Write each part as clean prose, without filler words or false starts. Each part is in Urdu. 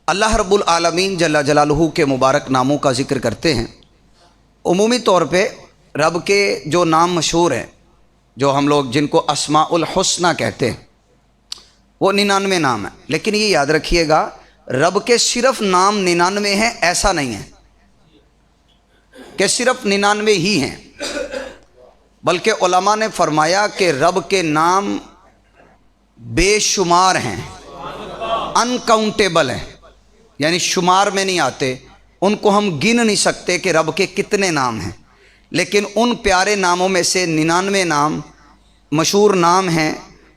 اللہ رب العالمین جل جلالہ کے مبارک ناموں کا ذکر کرتے ہیں۔ عمومی طور پہ رب کے جو نام مشہور ہیں، جو ہم لوگ جن کو اسماء الحسنہ کہتے ہیں، وہ 99 نام ہیں۔ لیکن یہ یاد رکھیے گا، رب کے صرف نام 99 ہیں ایسا نہیں ہے کہ صرف 99 ہی ہیں، بلکہ علماء نے فرمایا کہ رب کے نام بے شمار ہیں، انکاؤنٹیبل ہیں، یعنی شمار میں نہیں آتے، ان کو ہم گن نہیں سکتے کہ رب کے کتنے نام ہیں۔ لیکن ان پیارے ناموں میں سے 99 نام مشہور نام ہیں،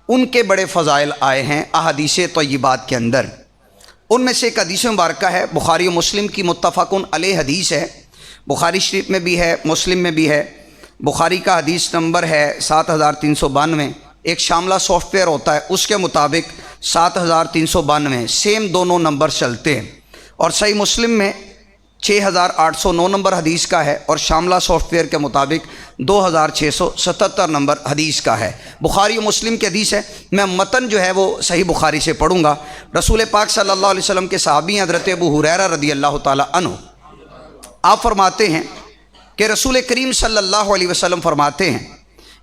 ان کے بڑے فضائل آئے ہیں احادیث طیبات کے اندر۔ ان میں سے ایک حدیث مبارکہ ہے، بخاری و مسلم کی متفق علیہ حدیث ہے، بخاری شریف میں بھی ہے، مسلم میں بھی ہے۔ بخاری کا حدیث نمبر ہے 7392، ایک شاملہ سافٹ ویئر ہوتا ہے، اس کے مطابق 7392 سیم دونوں نمبر چلتے ہیں، اور صحیح مسلم میں 6809 نمبر حدیث کا ہے، اور شاملہ سافٹ ویئر کے مطابق 2677 نمبر حدیث کا ہے۔ بخاری و مسلم کی حدیث ہے۔ میں متن جو ہے وہ صحیح بخاری سے پڑھوں گا۔ رسول پاک صلی اللہ علیہ وسلم کے صحابی حضرت ابو ہریرہ رضی اللہ تعالی عنہ، آپ فرماتے ہیں کہ رسول کریم صلی اللہ علیہ وسلم فرماتے ہیں،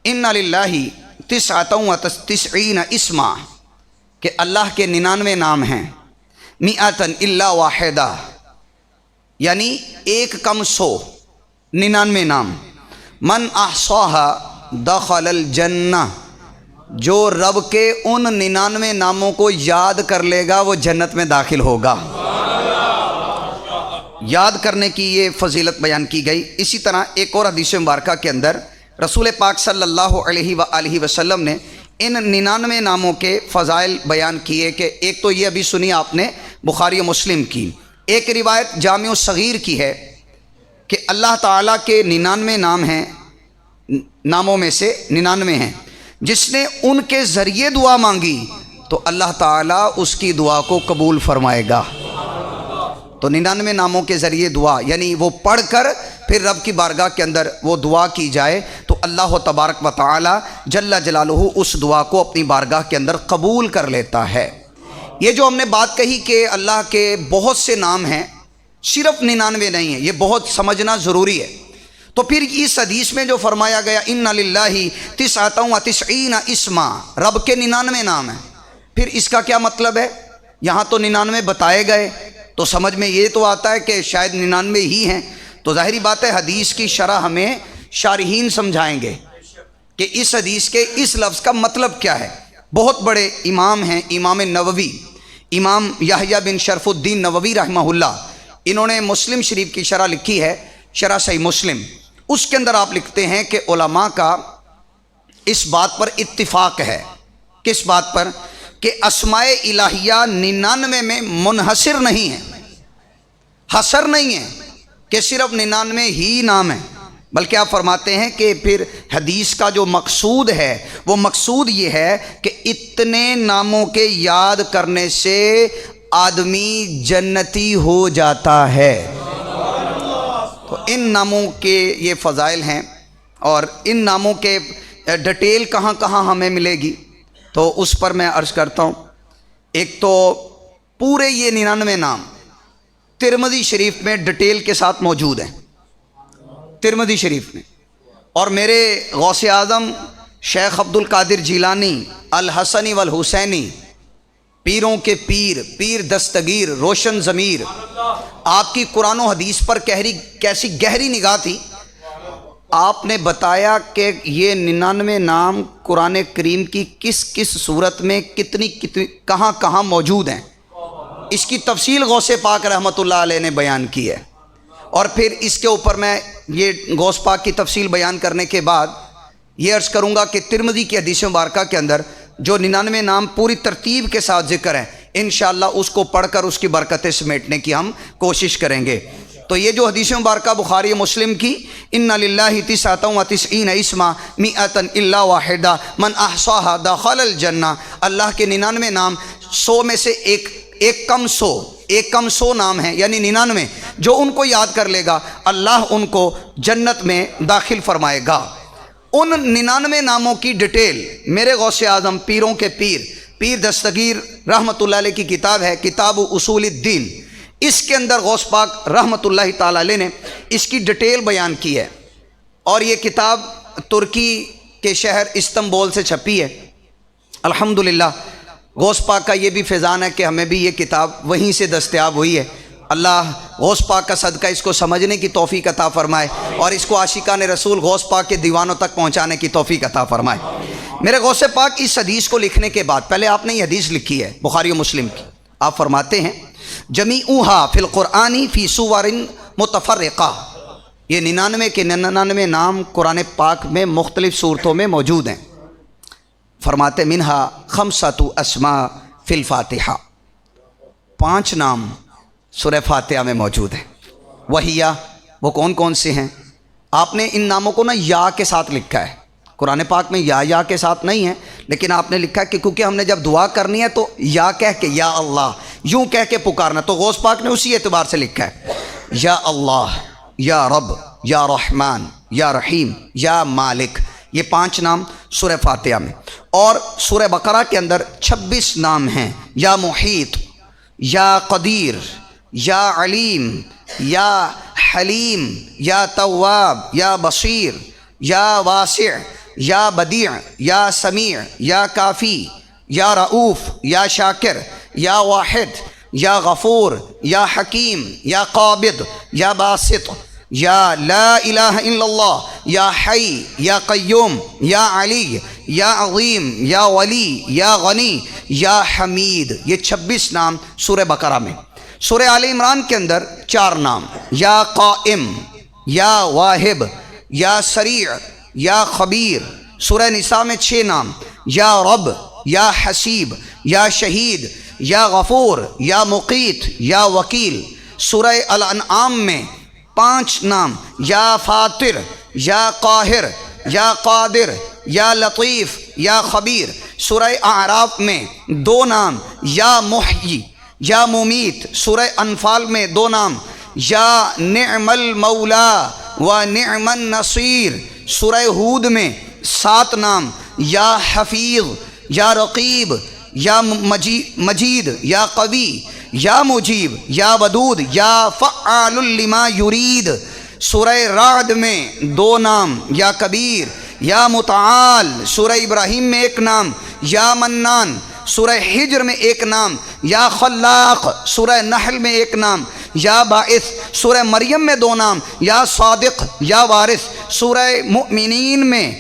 ان للہ 99 اسما، کہ اللہ کے 99 نام ہیں، 100 الا واحدہ، یعنی ایک کم 100، 99 نام۔ من احصاها دخل الجنہ، جو رب کے ان 99 ناموں کو یاد کر لے گا وہ جنت میں داخل ہوگا۔ یاد کرنے کی یہ فضیلت بیان کی گئی۔ اسی طرح ایک اور حدیث مبارکہ کے اندر رسول پاک صلی اللہ علیہ وآلہ وسلم نے ان 99 ناموں کے فضائل بیان کیے، کہ ایک تو یہ ابھی سنی آپ نے بخاری و مسلم کی، ایک روایت جامع صغیر کی ہے کہ اللہ تعالیٰ کے 99 نام ہیں، ناموں میں سے 99 ہیں، جس نے ان کے ذریعے دعا مانگی تو اللہ تعالیٰ اس کی دعا کو قبول فرمائے گا۔ تو 99 ناموں کے ذریعے دعا، یعنی وہ پڑھ کر پھر رب کی بارگاہ کے اندر وہ دعا کی جائے تو اللہ تبارک و تعالی جل جلالہ اس دعا کو اپنی بارگاہ کے اندر قبول کر لیتا ہے۔ یہ جو ہم نے بات کہی کہ اللہ کے بہت سے نام ہیں، صرف 99 نہیں ہیں، یہ بہت سمجھنا ضروری ہے۔ تو پھر اس حدیث میں جو فرمایا گیا ان للہ 99 اسما، رب کے 99 نام ہیں، پھر اس کا کیا مطلب ہے؟ یہاں تو 99 بتائے گئے تو سمجھ میں یہ تو آتا ہے کہ شاید 99 ہی ہیں، تو ظاہری بات ہے حدیث کی شرح ہمیں شارحین سمجھائیں گے کہ اس حدیث کے اس لفظ کا مطلب کیا ہے۔ بہت بڑے امام ہیں، امام نووی، امام یحییٰ بن شرف الدین نووی رحمہ اللہ، انہوں نے مسلم شریف کی شرح لکھی ہے، شرح صحیح مسلم۔ اس کے اندر آپ لکھتے ہیں کہ علماء کا اس بات پر اتفاق ہے، کس بات پر؟ کہ اسماء الہیہ 99 میں منحصر نہیں ہیں، حصر نہیں ہے کہ صرف 99 ہی نام ہیں، بلکہ آپ فرماتے ہیں کہ پھر حدیث کا جو مقصود ہے وہ مقصود یہ ہے کہ اتنے ناموں کے یاد کرنے سے آدمی جنتی ہو جاتا ہے۔ تو ان ناموں کے یہ فضائل ہیں، اور ان ناموں کے ڈیٹیل کہاں کہاں ہمیں ملے گی تو اس پر میں عرض کرتا ہوں۔ ایک تو پورے یہ 99 نام ترمذی شریف میں ڈیٹیل کے ساتھ موجود ہیں، ترمذی شریف میں، اور میرے غوث اعظم شیخ عبد القادر جیلانی الحسنی والحسینی، پیروں کے پیر، پیر دستگیر، روشن ضمیر، آپ کی قرآن و حدیث پر کیسی گہری نگاہ تھی۔ آپ نے بتایا کہ یہ 99 نام قرآن کریم کی کس کس صورت میں کتنی کہاں کہاں موجود ہیں، اس کی تفصیل غوث پاک رحمۃ اللہ علیہ نے بیان کی ہے۔ اور پھر اس کے اوپر میں یہ غوث پاک کی تفصیل بیان کرنے کے بعد یہ عرض کروں گا کہ ترمذی کی حدیث مبارکہ کے اندر جو 99 نام پوری ترتیب کے ساتھ ذکر ہیں، انشاءاللہ اس کو پڑھ کر اس کی برکتیں سمیٹنے کی ہم کوشش کریں گے۔ تو یہ جو حدیث مبارکہ بخاری مسلم کی ان للہ 99 اسما 100 الا واحدہ من احصاها دخل الجنہ، اللہ کے 99 نام 100 میں سے ایک کم 100 نام ہیں، یعنی 99 جو ان کو یاد کر لے گا اللہ ان کو جنت میں داخل فرمائے گا۔ ان 99 ناموں کی ڈیٹیل میرے غوث اعظم پیروں کے پیر پیر دستگیر رحمۃ اللہ علیہ کی کتاب ہے کتاب اصول الدین، اس کے اندر غوث پاک رحمۃ اللہ تعالی علیہ نے اس کی ڈیٹیل بیان کی ہے، اور یہ کتاب ترکی کے شہر استنبول سے چھپی ہے۔ الحمدللہ غوث پاک کا یہ بھی فیضان ہے کہ ہمیں بھی یہ کتاب وہیں سے دستیاب ہوئی ہے۔ اللہ غوث پاک کا صدقہ اس کو سمجھنے کی توفیق عطا فرمائے اور اس کو عاشقان رسول غوث پاک کے دیوانوں تک پہنچانے کی توفیق عطا فرمائے۔ میرے غوث پاک اس حدیث کو لکھنے کے بعد، پہلے آپ نے یہ حدیث لکھی ہے بخاری و مسلم کی، آپ فرماتے ہیں جمیعھا فی القرآن فی سور متفرقہ، یہ 99 کے 99 نام قرآن پاک میں مختلف صورتوں میں موجود ہیں۔ فرماتے منہا خمسۃ اسماء فی الفاتحہ، 5 نام سورہ فاتحہ میں موجود ہیں۔ وہیا، وہ کون کون سے ہیں؟ آپ نے ان ناموں کو نا یا کے ساتھ لکھا ہے، قرآن پاک میں یا کے ساتھ نہیں ہے، لیکن آپ نے لکھا ہے کہ کیونکہ ہم نے جب دعا کرنی ہے تو یا کہہ کے یا اللہ یوں کہہ کے پکارنا، تو غوث پاک نے اسی اعتبار سے لکھا ہے یا اللہ، یا رب، یا رحمان، یا رحیم، یا مالک، یہ 5 نام سورہ فاتحہ میں۔ اور سورہ بقرہ کے اندر 26 نام ہیں، یا محیط، یا قدیر، یا علیم، یا حلیم، یا تواب، یا بصیر، یا واسع، یا بدیع، یا سمیع، یا کافی، یا رؤوف، یا شاکر، یا واحد، یا غفور، یا حکیم، یا قابض، یا باسط، یا لا الہ الا اللہ، یا حی، یا قیوم، یا علی، یا عظیم، یا ولی، یا غنی، یا حمید، یہ 26 نام سورہ بقرہ میں۔ سورہ آل عمران کے اندر 4 نام، یا قائم، یا واہب، یا سریع، یا خبیر۔ سورہ نساء میں 6 نام، یا رب، یا حسیب، یا شہید، یا غفور، یا مقیت، یا وکیل۔ سورہ الانعام میں 5 نام، یا فاطر، یا قاہر، یا قادر، یا لطیف، یا خبیر۔ سورہ اعراف میں 2 نام، یا محیی، یا ممیت۔ سورہ انفال میں 2 نام، یا نعم المولا و نعم النصیر۔ سورہ ہود میں 7 نام، یا حفیظ، یا رقیب، یا مجید، یا قوی، یا مجیب، یا ودود، یا فعال لما یرید۔ سورہ رعد میں 2 نام، یا کبیر، یا متعال۔ سورہ ابراہیم میں 1 نام، یا منان۔ سورہ ہجر میں 1 نام، یا خلاق۔ سورہ نحل میں 1 نام، یا باعث۔ سورہ مریم میں 2 نام، یا صادق، یا وارث۔ سورہ مؤمنین میں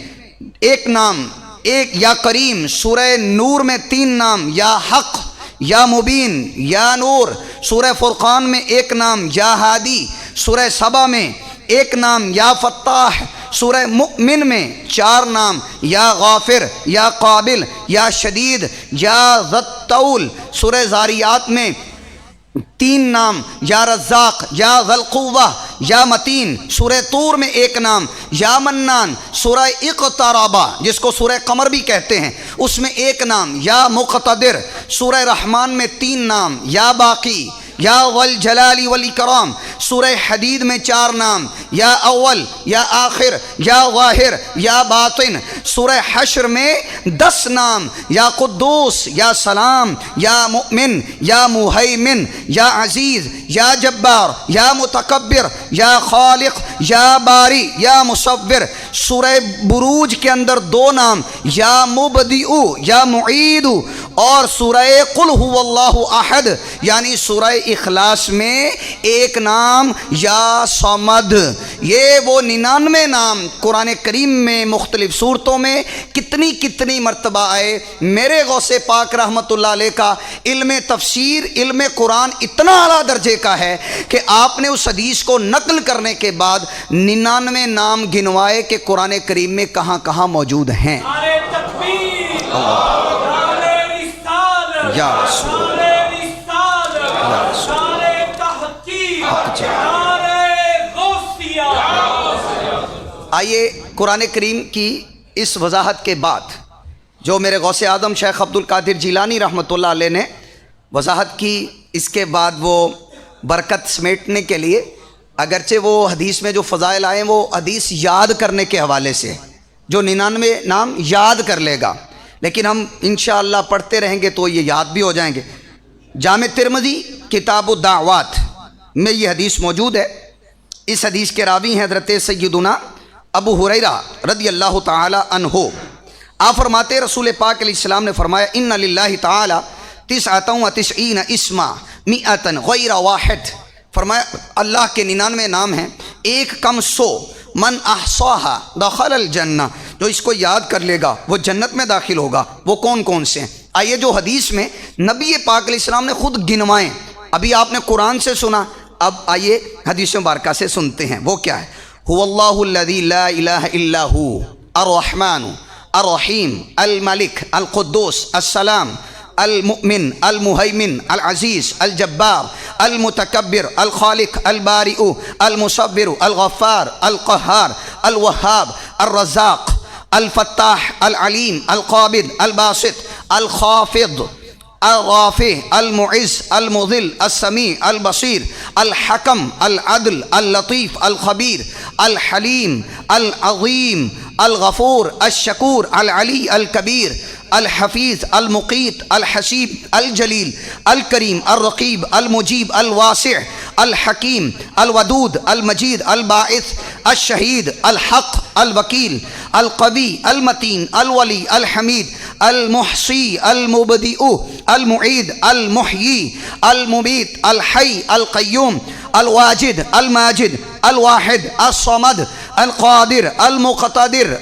1 نام، یا کریم۔ سورہ نور میں 3 نام، یا حق، یا مبین، یا نور۔ سورہ فرقان میں 1 نام، یا ہادی۔ سورہ سبا میں 1 نام، یا فتاح۔ سورہ مؤمن میں 4 نام، یا غافر، یا قابل، یا شدید، یا ذی الطول۔ سورہ زاریات میں 3 نام، یا رزاق، یا ذی القوہ، یا متین۔ سورہ طور میں 1 نام، یا منان۔ سورہ اقترابہ جس کو سورہ قمر بھی کہتے ہیں اس میں 1 نام، یا مقتدر۔ سورہ رحمان میں 3 نام، یا باقی، یا والجلال والاکرام۔ سورہ حدید میں 4 نام، یا اول، یا آخر، یا ظاہر، یا باطن۔ سورہ حشر میں 10 نام، یا قدوس، یا سلام، یا مؤمن، یا مہیمن، یا عزیز، یا جبار، یا متکبر، یا خالق، یا باری، یا مصور۔ سورہ بروج کے اندر 2 نام، یا مبدئ، یا معید۔ اور سورہ قل هو اللہ احد یعنی سورہ اخلاص میں 1 نام، یا صمد۔ یہ وہ 99 نام قرآن کریم میں مختلف صورتوں میں کتنی مرتبہ آئے۔ میرے غوث پاک رحمۃ اللہ علیہ کا علم تفسیر، علم قرآن اتنا اعلیٰ درجے کا ہے کہ آپ نے اس حدیث کو نقل کرنے کے بعد 99 نام گنوائے کہ قرآن کریم میں کہاں کہاں موجود ہیں۔ یا رسول آئیے قرآن کریم کی اس وضاحت کے بعد جو میرے غوث اعظم شیخ عبد القادر جیلانی رحمۃ اللہ علیہ نے وضاحت کی، اس کے بعد وہ برکت سمیٹنے کے لیے، اگرچہ وہ حدیث میں جو فضائل آئے ہیں وہ حدیث یاد کرنے کے حوالے سے، جو 99 نام یاد کر لے گا لیکن ہم انشاءاللہ پڑھتے رہیں گے تو یہ یاد بھی ہو جائیں گے۔ جامع ترمذی کتاب الدعوات میں یہ حدیث موجود ہے۔ اس حدیث کے راوی ہیں حضرت سیدنا ابو ہریرہ رضی اللہ تعالی عنہ۔ آپ فرماتے رسول پاک علیہ السلام نے فرمایا ان للہ تعالی 99 اسما 100 غیر واحد، فرمایا اللہ کے 99 نام ہیں، ایک کم 100، من احصاها دخل الجنہ، جو اس کو یاد کر لے گا وہ جنت میں داخل ہوگا۔ وہ کون کون سے ہیں؟ آئیے جو حدیث میں نبی پاک علیہ السلام نے خود گنوائیں، ابھی آپ نے قرآن سے سنا، اب آئیے حدیث مبارکہ سے سنتے ہیں وہ کیا ہے۔ هو اللہ الذی لا الہ الا هو الرحمن الرحیم الملک القدوس السلام المؤمن المہیمن العزیز الجبار المتکبر الخالق البارئ المصور الغفار القہار الوہاب الرزاق الفتاح العلیم القابض الباسط الخافض الرافع المعز المذل السمیع البصیر الحکم العدل اللطیف الخبیر الحلیم العظیم الغفور الشکور العلی الکبیر الحفیظ المقیت الحسیب الجلیل الکریم الرقیب المجیب الواسع الحکیم الودود المجید الباعث الشہید الحق الوکیل القوی المتین الولی الحمید المحصی المبدئ المعید المحیی الممیت الحی القیوم الواجد الماجد الواحد الصمد القادر المقتدر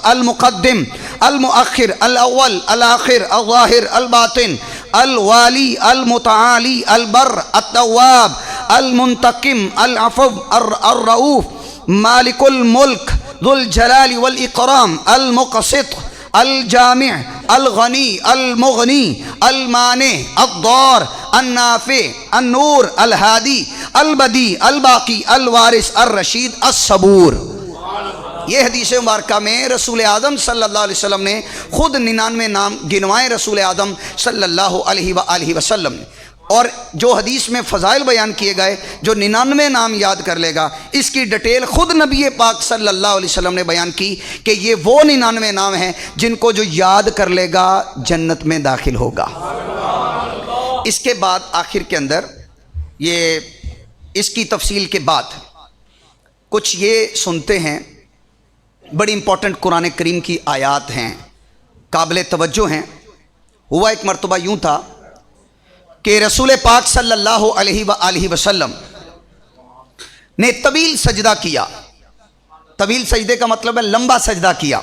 المقدم المؤخر الاول الاخر الظاہر الباطن الوالی المتعالی البر التواب المنتقم العفو الرؤوف مالک الملک ذو الجلال والاکرام المقسط الجامع الغنی المغنی المانع الضار النافع النور الہادی البدی الباقی الوارث الرشید الصبور۔ یہ حدیث مبارکہ میں رسول اعظم صلی اللہ علیہ وسلم نے خود 99 نام گنوائے رسول اعظم صلی اللہ علیہ وآلہ وسلم نے، اور جو حدیث میں فضائل بیان کیے گئے، جو 99 نام یاد کر لے گا، اس کی ڈیٹیل خود نبی پاک صلی اللہ علیہ وسلم نے بیان کی کہ یہ وہ 99 نام ہیں جن کو جو یاد کر لے گا جنت میں داخل ہوگا۔ اس کے بعد آخر کے اندر یہ اس کی تفصیل کے بعد کچھ یہ سنتے ہیں، بڑی امپورٹنٹ قرآن کریم کی آیات ہیں، قابل توجہ ہیں۔ ہوا ایک مرتبہ یوں تھا کہ رسول پاک صلی اللہ علیہ وآلہ وسلم نے طویل سجدہ کیا۔ طویل سجدے کا مطلب ہے لمبا سجدہ کیا،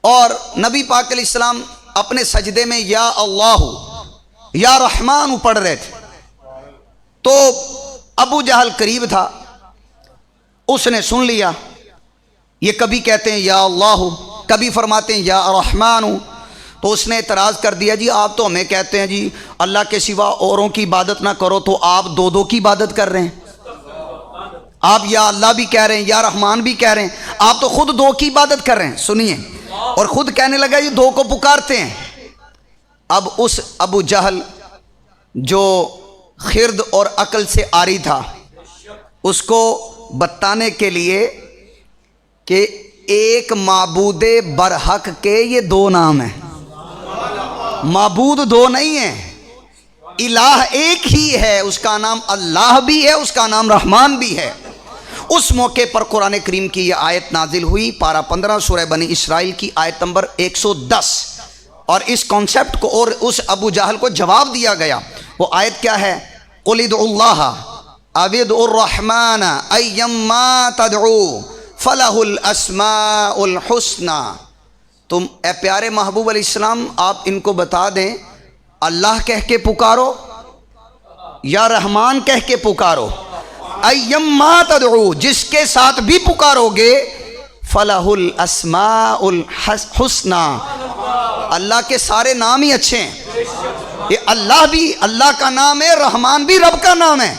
اور نبی پاک علیہ السلام اپنے سجدے میں یا اللہ یا رحمان پڑھ رہے تھے، تو ابو جہل قریب تھا، اس نے سن لیا، یہ کبھی کہتے ہیں یا اللہ، کبھی فرماتے ہیں یا رحمان، تو اس نے اعتراض کر دیا جی آپ تو ہمیں کہتے ہیں جی اللہ کے سوا اوروں کی عبادت نہ کرو، تو آپ دو کی عبادت کر رہے ہیں، آپ یا اللہ بھی کہہ رہے ہیں یا رحمان بھی کہہ رہے ہیں، آپ تو خود 2 کی عبادت کر رہے ہیں۔ سنیے، اور خود کہنے لگا یہ 2 کو پکارتے ہیں۔ اب اس ابو جہل جو خرد اور عقل سے عاری تھا، اس کو بتانے کے لیے کہ ایک معبود برحق کے یہ 2 نام ہیں، معبود 2 نہیں ہیں، الہ ایک ہی ہے، اس کا نام اللہ بھی ہے، اس کا نام رحمان بھی ہے۔ اس موقع پر قرآن کریم کی یہ آیت نازل ہوئی، پارہ 15 سورہ بنی اسرائیل کی آیت نمبر 110، اور اس کانسیپٹ کو اور اس ابو جہل کو جواب دیا گیا۔ وہ آیت کیا ہے؟ قُلِ ادْعُوا اللَّهَ أَوِ ادْعُوا الرَّحْمَنَ أَيَّمَّا تَدْعُوا فَلَهُ الْأَسْمَاءُ الْحُسْنَى۔ تم اے پیارے محبوب علیہ السلام آپ ان کو بتا دیں، اللہ کہہ کے پکارو یا رحمان کہہ کے پکارو، ایما تدعو، جس کے ساتھ بھی پکارو گے، فلہ الاسماء الحسنى، اللہ کے سارے نام ہی اچھے ہیں۔ یہ اللہ بھی اللہ کا نام ہے، رحمان بھی رب کا نام ہے،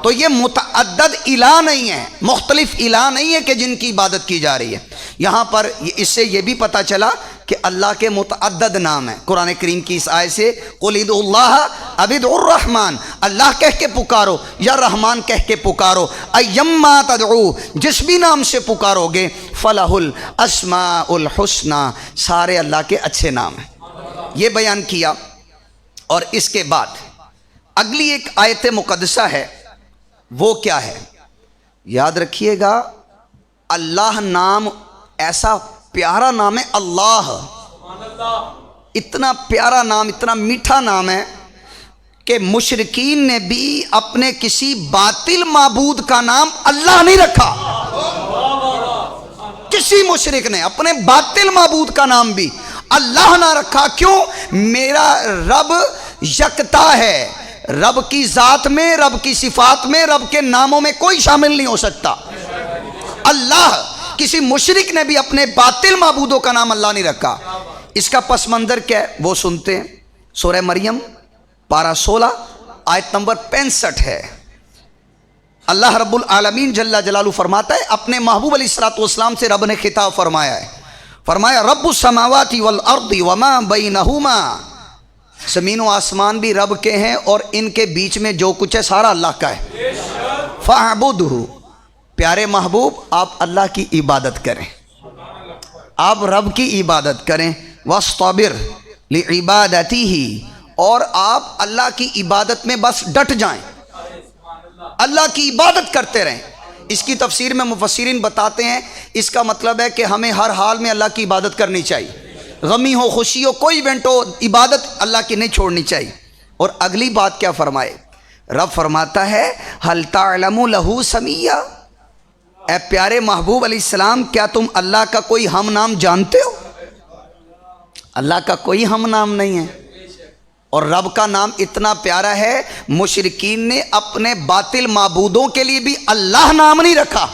تو یہ متعدد الہ نہیں ہے، مختلف الہ نہیں ہے کہ جن کی عبادت کی جا رہی ہے۔ یہاں پر اس سے یہ بھی پتہ چلا کہ اللہ کے متعدد نام ہیں۔ قرآن کریم کی اس آیت سے قُلِ ادعوا اللَّهَ أَوِ ادعوا الرَّحْمَنَ، اللہ کہہ کے پکارو یا رحمان کہہ کے پکارو، ایما تدعو، جس بھی نام سے پکارو گے، فَلَهُ الْأَسْمَاءُ الْحُسْنَى، سارے اللہ کے اچھے نام ہیں۔ یہ بیان کیا، اور اس کے بعد اگلی ایک آیت مقدسہ ہے، وہ کیا ہے؟ یاد رکھیے گا، اللہ نام ایسا پیارا نام ہے، اللہ اتنا پیارا نام، اتنا میٹھا نام ہے کہ مشرکین نے بھی اپنے کسی باطل معبود کا نام اللہ نہیں رکھا۔ کسی مشرک نے اپنے باطل معبود کا نام بھی اللہ نہ رکھا۔ کیوں؟ میرا رب یکتا ہے، رب کی ذات میں، رب کی صفات میں، رب کے ناموں میں کوئی شامل نہیں ہو سکتا۔ اللہ، کسی مشرک نے بھی اپنے باطل معبودوں کا نام اللہ نہیں رکھا۔ اس کا پس منظر کیا ہے وہ سنتے ہیں۔ سورہ مریم پارہ 16 آیت نمبر 65 ہے۔ اللہ رب العالمین جل جلالہ فرماتا ہے، اپنے محبوب علیہ السلام سے رب نے خطاب فرمایا ہے، فرمایا رب السماوات والارض وما بینہما، زمین و آسمان بھی رب کے ہیں اور ان کے بیچ میں جو کچھ ہے سارا اللہ کا ہے۔ فاعبدہ، پیارے محبوب آپ اللہ کی عبادت کریں، آپ رب کی عبادت کریں، واصطبر لعبادتہ، اور آپ اللہ کی عبادت میں بس ڈٹ جائیں، اللہ کی عبادت کرتے رہیں۔ اس کی تفسیر میں مفسرین بتاتے ہیں اس کا مطلب ہے کہ ہمیں ہر حال میں اللہ کی عبادت کرنی چاہیے، غمی ہو خوشی ہو کوئی ایونٹ ہو، عبادت اللہ کی نہیں چھوڑنی چاہیے۔ اور اگلی بات کیا فرمائے؟ رب فرماتا ہے هل تعلم له سمیہ، اے پیارے محبوب علیہ السلام کیا تم اللہ کا کوئی ہم نام جانتے ہو؟ اللہ کا کوئی ہم نام نہیں ہے، اور رب کا نام اتنا پیارا ہے، مشرکین نے اپنے باطل معبودوں کے لیے بھی اللہ نام نہیں رکھا،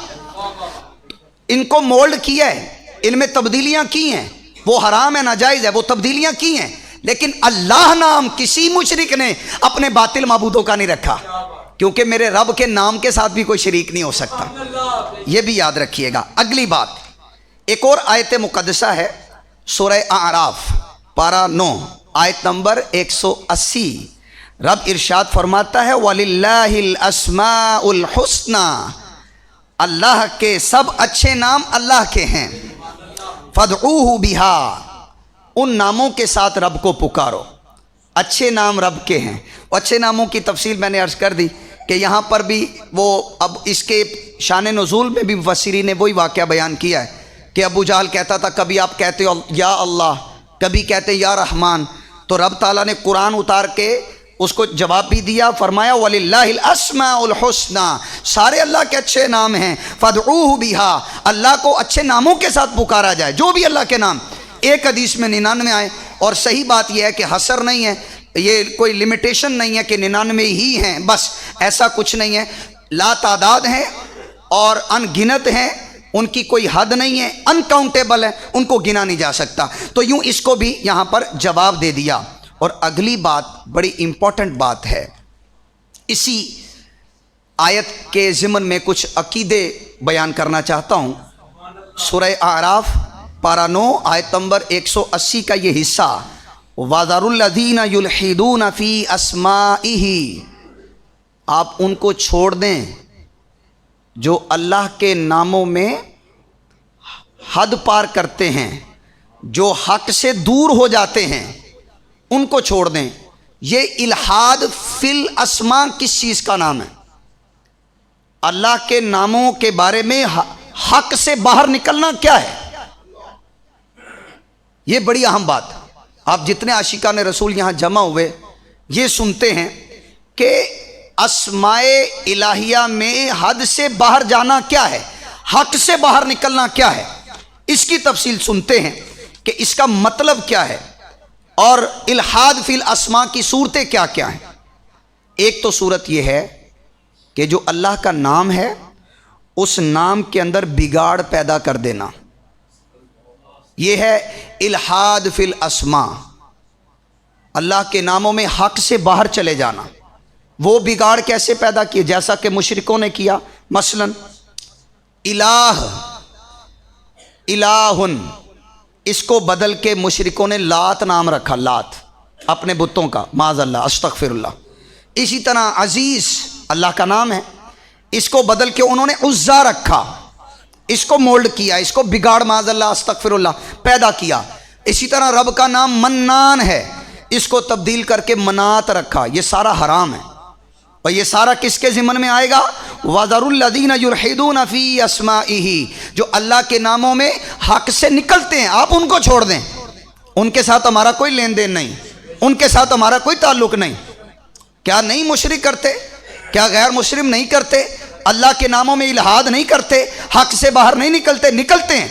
ان کو مولڈ کیا ہے، ان میں تبدیلیاں کی ہیں، وہ حرام ہے، ناجائز ہے، وہ تبدیلیاں کی ہیں، لیکن اللہ نام کسی مشرک نے اپنے باطل معبودوں کا نہیں رکھا، کیونکہ میرے رب کے نام کے ساتھ بھی کوئی شریک نہیں ہو سکتا۔ یہ بھی یاد رکھیے گا۔ اگلی بات، ایک اور آیت مقدسہ ہے، سورہ اعراف پارہ 9 آیت نمبر 180، رب ارشاد فرماتا ہے وَلِلَّهِ الْأَسْمَاءُ الْحُسْنَى، اللہ کے سب اچھے نام اللہ کے ہیں، فَادْعُوهُ بِهَا، ان ناموں کے ساتھ رب کو پکارو۔ اچھے نام رب کے ہیں، اچھے ناموں کی تفصیل میں نے عرض کر دی کہ یہاں پر بھی وہ اب اس کے شان نزول میں بھی مفسرین نے وہی واقعہ بیان کیا ہے کہ ابو جہل کہتا تھا کبھی آپ کہتے ہو یا اللہ، کبھی کہتے یا رحمان، تو رب تعالیٰ نے قرآن اتار کے اس کو جواب بھی دیا، فرمایا وَلِلَّهِ الْأَسْمَاءُ الْحُسْنَى، سارے اللہ کے اچھے نام ہیں، فَادْعُوهُ بِهَا، اللہ کو اچھے ناموں کے ساتھ پکارا جائے، جو بھی اللہ کے نام۔ ایک حدیث میں 99 آئے، اور صحیح بات یہ ہے کہ حصر نہیں ہے، یہ کوئی لمیٹیشن نہیں ہے کہ 99 ہی ہیں، بس ایسا کچھ نہیں ہے، لا تعداد ہیں اور ان گنت ہیں، ان کی کوئی حد نہیں ہے، ان کاؤنٹیبل ہے، ان کو گنا نہیں جا سکتا۔ تو یوں اس کو بھی یہاں پر جواب دے دیا۔ اور اگلی بات بڑی امپورٹنٹ بات ہے، اسی آیت کے ضمن میں کچھ عقیدے بیان کرنا چاہتا ہوں۔ سورہ اعراف پارہ 9 آیت نمبر 180 کا یہ حصہ، وَذَرُوا الَّذِينَ يُلْحِدُونَ فِي أَسْمَائِهِ، آپ ان کو چھوڑ دیں جو اللہ کے ناموں میں حد پار کرتے ہیں، جو حق سے دور ہو جاتے ہیں، ان کو چھوڑ دیں۔ یہ الحاد فی الاسماء کس چیز کا نام ہے؟ اللہ کے ناموں کے بارے میں حق سے باہر نکلنا کیا ہے؟ یہ بڑی اہم بات۔ آپ جتنے عاشقان رسول یہاں جمع ہوئے یہ سنتے ہیں کہ اسماء الہیہ میں حد سے باہر جانا کیا ہے، حق سے باہر نکلنا کیا ہے، اس کی تفصیل سنتے ہیں کہ اس کا مطلب کیا ہے، اور الحاد فی الاسماء کی صورتیں کیا کیا ہیں۔ ایک تو صورت یہ ہے کہ جو اللہ کا نام ہے اس نام کے اندر بگاڑ پیدا کر دینا، یہ ہے الحاد فی الاسماء، اللہ کے ناموں میں حق سے باہر چلے جانا۔ وہ بگاڑ کیسے پیدا کیے؟ جیسا کہ مشرکوں نے کیا، مثلا الہ، الہن، اس کو بدل کے مشرکوں نے لات نام رکھا، لات، اپنے بتوں کا، معاذ اللہ، استغفر اللہ۔ اسی طرح عزیز اللہ کا نام ہے، اس کو بدل کے انہوں نے عزا رکھا، اس کو مولڈ کیا، اس کو بگاڑ، معاذ اللہ، استغفر اللہ، پیدا کیا۔ اسی طرح رب کا نام منان ہے، اس کو تبدیل کر کے منات رکھا۔ یہ سارا حرام ہے، اور یہ سارا کس کے ضمن میں آئے گا؟ وَذَرُوا الَّذِينَ يُلْحِدُونَ فِي أَسْمَائِهِ، جو اللہ کے ناموں میں حق سے نکلتے ہیں، آپ ان کو چھوڑ دیں، ان کے ساتھ ہمارا کوئی لین دین نہیں، ان کے ساتھ ہمارا کوئی تعلق نہیں۔ کیا نہیں مشرک کرتے؟ کیا غیر مسلم نہیں کرتے؟ اللہ کے ناموں میں الہاد نہیں کرتے؟ حق سے باہر نہیں نکلتے؟ نکلتے ہیں۔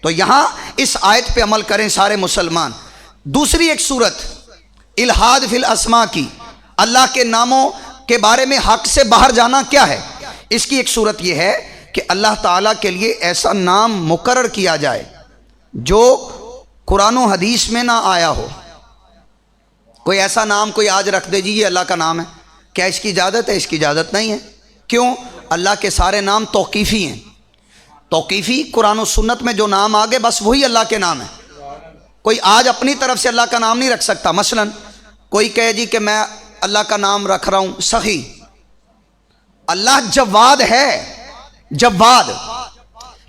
تو یہاں اس آیت پہ عمل کریں سارے مسلمان۔ دوسری ایک صورت الہاد فی الاسماء کی، اللہ کے ناموں کے بارے میں حق سے باہر جانا کیا ہے؟ اس کی ایک صورت یہ ہے کہ اللہ تعالیٰ کے لیے ایسا نام مقرر کیا جائے جو قرآن و حدیث میں نہ آیا ہو۔ کوئی ایسا نام کوئی آج رکھ دے، جی یہ اللہ کا نام ہے، کیا اس کی اجازت ہے؟ اس کی اجازت نہیں ہے۔ کیوں؟ اللہ کے سارے نام توقیفی ہیں، توقیفی، قرآن و سنت میں جو نام آگے بس وہی اللہ کے نام ہے۔ کوئی آج اپنی طرف سے اللہ کا نام نہیں رکھ سکتا۔ مثلا کوئی کہے جی کہ میں اللہ کا نام رکھ رہا ہوں سخی، اللہ جواد ہے، جواد،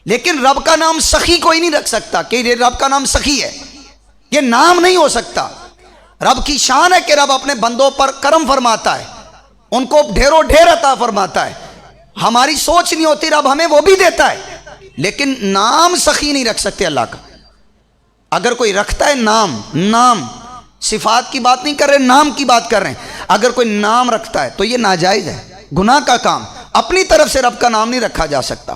لیکن رب کا نام سخی کوئی نہیں رکھ سکتا کہ یہ رب کا نام سخی ہے، یہ نام نہیں ہو سکتا۔ رب کی شان ہے کہ رب اپنے بندوں پر کرم فرماتا ہے، ان کو ڈھیروں ڈھیر عطا فرماتا ہے۔ ہماری سوچ نہیں ہوتی، رب ہمیں وہ بھی دیتا ہے، لیکن نام سخی نہیں رکھ سکتے اللہ کا۔ اگر کوئی رکھتا ہے نام، صفات کی بات نہیں کر رہے، نام کی بات کر رہے ہیں، اگر کوئی نام رکھتا ہے تو یہ ناجائز ہے، گناہ کا کام، اپنی طرف سے رب کا نام نہیں رکھا جا سکتا۔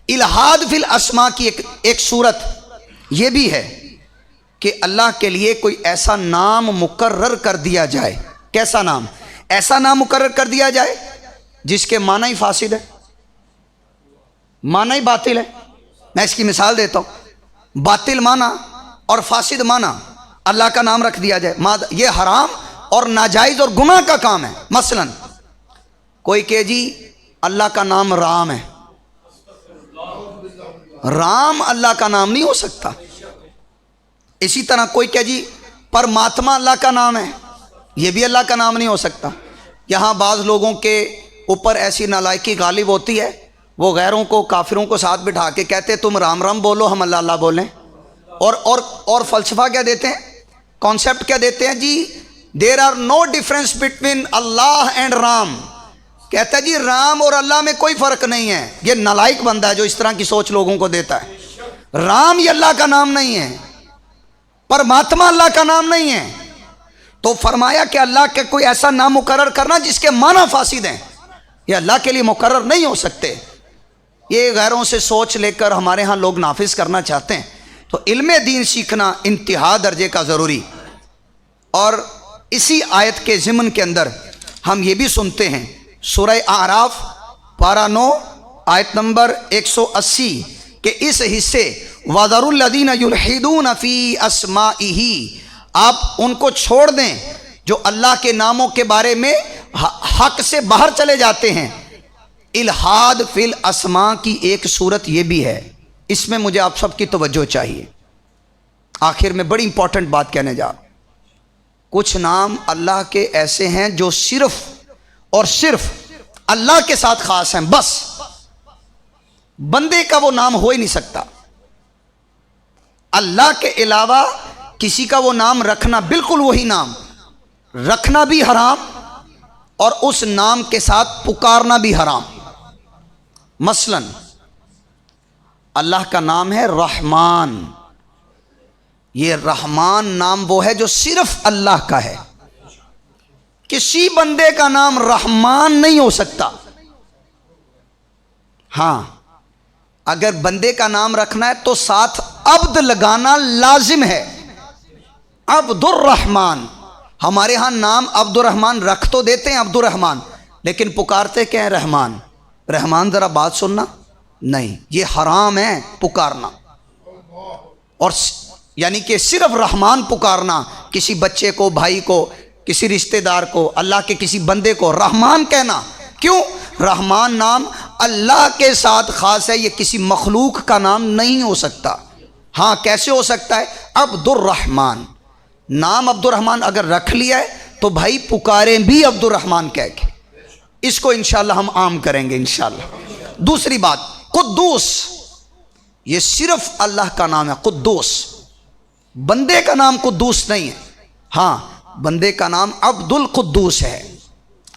الہاد فی الاسماء کی ایک صورت یہ بھی ہے کہ اللہ کے لیے کوئی ایسا نام مقرر کر دیا جائے۔ کیسا نام؟ ایسا نام مقرر کر دیا جائے جس کے معنی ہی فاسد ہے، معنی ہی باطل ہے۔ میں اس کی مثال دیتا ہوں، باطل معنی اور فاسد معنی اللہ کا نام رکھ دیا جائے، یہ حرام اور ناجائز اور گناہ کا کام ہے۔ مثلا کوئی کہ جی اللہ کا نام رام ہے، رام اللہ کا نام نہیں ہو سکتا۔ اسی طرح کوئی کہ جی پرماتما اللہ کا نام ہے، یہ بھی اللہ کا نام نہیں ہو سکتا۔ یہاں بعض لوگوں کے اوپر ایسی نالائکی غالب ہوتی ہے، وہ غیروں کو، کافروں کو ساتھ بٹھا کے کہتے تم رام رام بولو، ہم اللہ اللہ بولیں، اور فلسفہ کیا دیتے ہیں، کانسیپٹ کیا دیتے ہیں جی، there are no difference between Allah and Ram, کہتا ہے جی رام اور اللہ میں کوئی فرق نہیں ہے۔ یہ نالائک بندہ ہے جو اس طرح کی سوچ لوگوں کو دیتا ہے۔ رام یہ اللہ کا نام نہیں ہے، پرماتما اللہ کا نام نہیں ہے۔ تو فرمایا کہ اللہ کے کوئی ایسا نام مقرر کرنا جس کے معنی فاسد ہیں، یہ اللہ کے لیے مقرر نہیں ہو سکتے۔ یہ غیروں سے سوچ لے کر ہمارے ہاں لوگ نافذ کرنا چاہتے ہیں۔ تو علم دین سیکھنا انتہا درجے کا ضروری۔ اور اسی آیت کے ضمن کے اندر ہم یہ بھی سنتے ہیں، سورہ اعراف پارہ 9 آیت نمبر 180 کہ اس حصے وَذَرُوا الَّذِينَ يُلْحِدُونَ فِي أَسْمَائِهِ، آپ ان کو چھوڑ دیں جو اللہ کے ناموں کے بارے میں حق سے باہر چلے جاتے ہیں۔ الہاد فی الاسماء کی ایک صورت یہ بھی ہے، اس میں مجھے آپ سب کی توجہ چاہیے۔ آخر میں بڑی امپورٹنٹ بات کہنے جا رہا ہوں۔ کچھ نام اللہ کے ایسے ہیں جو صرف اور صرف اللہ کے ساتھ خاص ہیں، بس بندے کا وہ نام ہو ہی نہیں سکتا۔ اللہ کے علاوہ کسی کا وہ نام رکھنا، بالکل وہی نام رکھنا بھی حرام اور اس نام کے ساتھ پکارنا بھی حرام۔ مثلا اللہ کا نام ہے رحمان، یہ رحمان نام وہ ہے جو صرف اللہ کا ہے، کسی بندے کا نام رحمان نہیں ہو سکتا۔ ہاں اگر بندے کا نام رکھنا ہے تو ساتھ عبد لگانا لازم ہے، عبد الرحمن۔ ہمارے ہاں نام عبد الرحمن رکھ تو دیتے ہیں عبد الرحمن، لیکن پکارتے کیا ہیں؟ رحمان۔ رحمان ذرا بات سننا، نہیں، یہ حرام ہے پکارنا، اور یعنی کہ صرف رحمان پکارنا، کسی بچے کو، بھائی کو، کسی رشتہ دار کو، اللہ کے کسی بندے کو رحمان کہنا، کیوں؟ رحمان نام اللہ کے ساتھ خاص ہے، یہ کسی مخلوق کا نام نہیں ہو سکتا۔ ہاں کیسے ہو سکتا ہے؟ عبد الرحمن، نام عبد الرحمن اگر رکھ لیا ہے تو بھائی پکاریں بھی عبد الرحمن کہہ کے، اس کو انشاءاللہ ہم عام کریں گے انشاءاللہ۔ دوسری بات، قدوس، یہ صرف اللہ کا نام ہے قدوس، بندے کا نام قدوس نہیں ہے۔ ہاں بندے کا نام عبد القدوس ہے،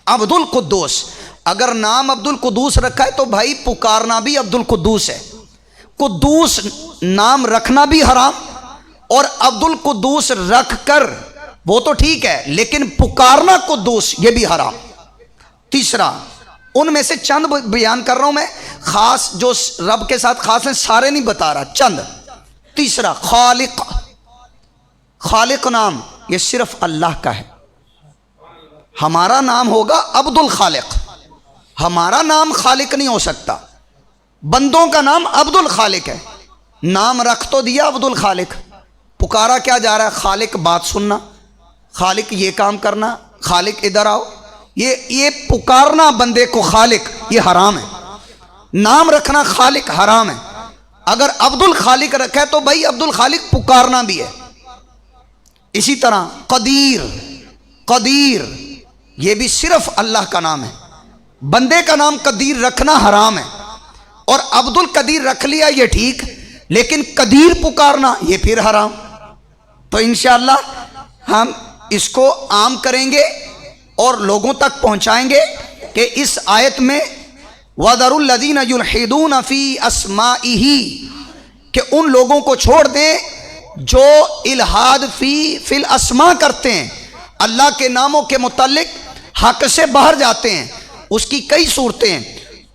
عبد القدوس۔ اگر نام عبد القدوس رکھا ہے تو بھائی پکارنا بھی عبد القدوس ہے۔ قدوس نام رکھنا بھی حرام، اور عبد القدوس رکھ کر وہ تو ٹھیک ہے لیکن پکارنا قدوس یہ بھی حرام۔ تیسرا، ان میں سے چند بیان کر رہا ہوں میں، خاص جو رب کے ساتھ خاص ہیں سارے نہیں بتا رہا، چند۔ تیسرا، خالق، خالق نام یہ صرف اللہ کا ہے۔ ہمارا نام ہوگا عبد الخالق، ہمارا نام خالق نہیں ہو سکتا، بندوں کا نام عبد الخالق ہے۔ نام رکھ تو دیا عبد الخالق، پکارا کیا جا رہا ہے؟ خالق بات سننا، خالق یہ کام کرنا، خالق ادھر آؤ، یہ پکارنا بندے کو خالق یہ حرام ہے۔ نام رکھنا خالق حرام ہے۔ اگر عبد الخالق رکھا ہے تو بھائی عبد الخالق پکارنا بھی ہے۔ اسی طرح قدیر، قدیر یہ بھی صرف اللہ کا نام ہے، بندے کا نام قدیر رکھنا حرام ہے۔ اور عبد القدیر رکھ لیا یہ ٹھیک، لیکن قدیر پکارنا یہ پھر حرام۔ تو انشاءاللہ ہم اس کو عام کریں گے اور لوگوں تک پہنچائیں گے کہ اس آیت میں وَذَرُوا الَّذِينَ يُلْحِدُونَ فِي أَسْمَائِهِ، کہ ان لوگوں کو چھوڑ دیں جو الحاد فی الاسماء کرتے ہیں، اللہ کے ناموں کے متعلق حق سے باہر جاتے ہیں۔ اس کی کئی صورتیں ہیں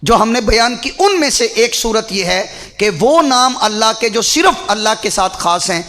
جو ہم نے بیان کی، ان میں سے ایک صورت یہ ہے کہ وہ نام اللہ کے جو صرف اللہ کے ساتھ خاص ہیں،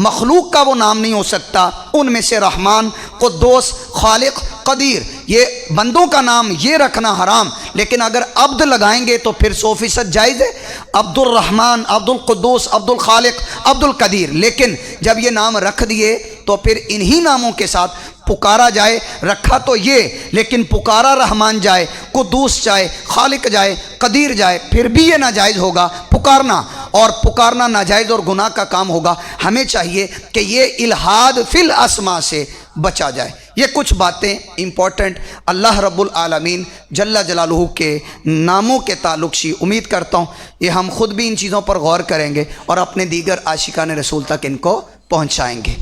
مخلوق کا وہ نام نہیں ہو سکتا۔ ان میں سے رحمان، قدوس، خالق، قدیر، یہ بندوں کا نام یہ رکھنا حرام، لیکن اگر عبد لگائیں گے تو پھر 100% جائز ہے۔ عبد الرحمن، عبد القدوس، عبد الخالق، عبد القدیر، لیکن جب یہ نام رکھ دیے تو پھر انہی ناموں کے ساتھ پکارا جائے۔ رکھا تو یہ لیکن پکارا رحمان جائے، قدوس جائے، خالق جائے، قدیر جائے، پھر بھی یہ ناجائز ہوگا پکارنا، اور پکارنا ناجائز اور گناہ کا کام ہوگا۔ ہمیں چاہیے کہ یہ الحاد فی الاسماء سے بچا جائے۔ یہ کچھ باتیں امپورٹنٹ اللہ رب العالمین جل جلالہ کے ناموں کے تعلق سے امید کرتا ہوں یہ ہم خود بھی ان چیزوں پر غور کریں گے اور اپنے دیگر عاشقان رسول تک ان کو پہنچائیں گے۔